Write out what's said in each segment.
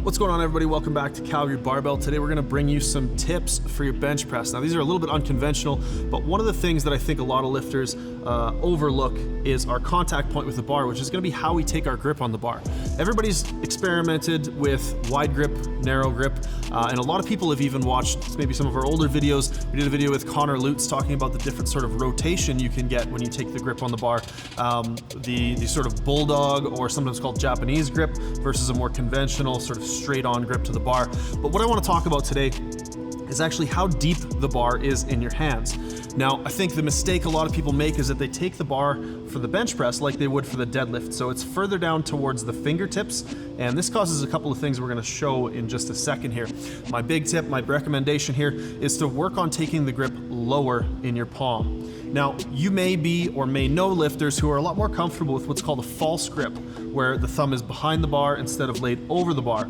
What's going on, everybody? Welcome back to Calgary Barbell. Today we're going to bring you some tips for your bench press. Now these are a little bit unconventional, but one of the things that I think a lot of lifters overlook is our contact point with the bar, which is going to be how we take our grip on the bar. Everybody's experimented with wide grip, narrow grip, and a lot of people have even watched maybe some of our older videos. We did a video with Connor Lutz talking about the different sort of rotation you can get when you take the grip on the bar. The sort of bulldog, or sometimes called Japanese grip, versus a more conventional sort of straight on grip to the bar. But what I want to talk about today is actually how deep the bar is in your hands. Now, I think the mistake a lot of people make is that they take the bar for the bench press like they would for the deadlift. So it's further down towards the fingertips, and this causes a couple of things we're going to show in just a second here. My big tip, my recommendation here is to work on taking the grip lower in your palm. Now, you may be or may know lifters who are a lot more comfortable with what's called a false grip, where the thumb is behind the bar instead of laid over the bar.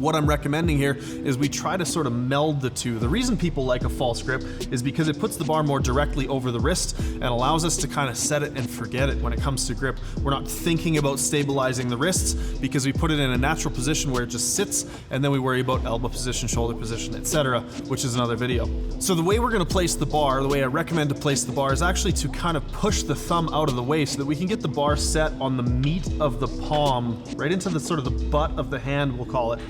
What I'm recommending here is we try to sort of meld the two. The reason people like a false grip is because it puts the bar more directly over the wrist and allows us to kind of set it and forget it when it comes to grip. We're not thinking about stabilizing the wrists because we put it in a natural position where it just sits, and then we worry about elbow position, shoulder position, etc., which is another video. So the way we're going to place the bar, the way I recommend to place the bar, is actually to kind of push the thumb out of the way so that we can get the bar set on the meat of the palm, right into the sort of the butt of the hand, we'll call it.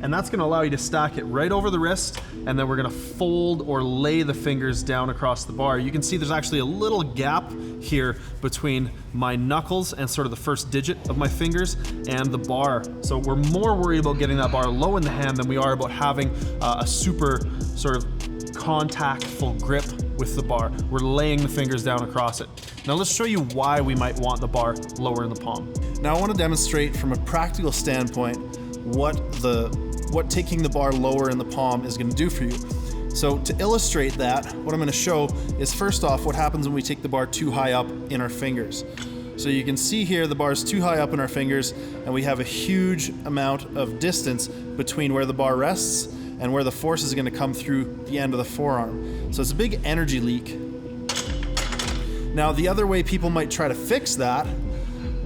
And that's going to allow you to stack it right over the wrist, and then we're going to fold or lay the fingers down across the bar. You can see there's actually a little gap here between my knuckles and sort of the first digit of my fingers and the bar. So we're more worried about getting that bar low in the hand than we are about having a super sort of contactful grip with the bar. We're laying the fingers down across it. Now let's show you why we might want the bar lower in the palm. Now I want to demonstrate from a practical standpoint what taking the bar lower in the palm is going to do for you. So to illustrate that, what I'm going to show is first off what happens when we take the bar too high up in our fingers. So you can see here the bar is too high up in our fingers, and we have a huge amount of distance between where the bar rests and where the force is going to come through the end of the forearm. So it's a big energy leak. Now the other way people might try to fix that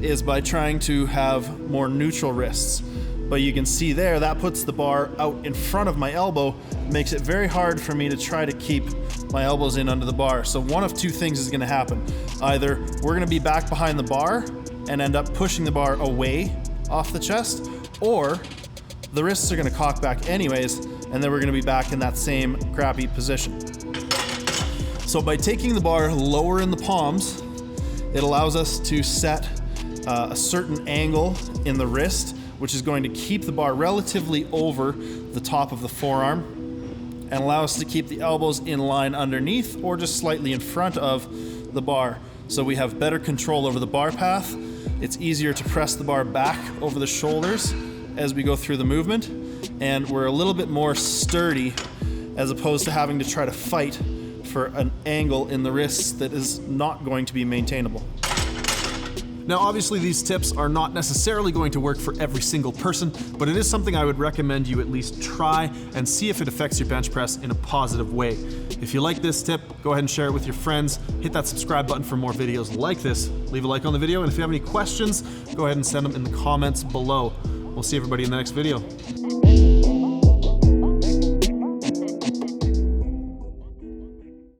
is by trying to have more neutral wrists. But you can see there, that puts the bar out in front of my elbow, makes it very hard for me to try to keep my elbows in under the bar. So one of two things is gonna happen. Either we're gonna be back behind the bar and end up pushing the bar away off the chest, or the wrists are gonna cock back anyways, and then we're gonna be back in that same crappy position. So by taking the bar lower in the palms, it allows us to set a certain angle in the wrist, which is going to keep the bar relatively over the top of the forearm and allow us to keep the elbows in line underneath or just slightly in front of the bar. So we have better control over the bar path. It's easier to press the bar back over the shoulders as we go through the movement, and we're a little bit more sturdy as opposed to having to try to fight for an angle in the wrists that is not going to be maintainable. Now, obviously these tips are not necessarily going to work for every single person, but it is something I would recommend you at least try and see if it affects your bench press in a positive way. If you like this tip, go ahead and share it with your friends. Hit that subscribe button for more videos like this. Leave a like on the video, and if you have any questions, go ahead and send them in the comments below. We'll see everybody in the next video.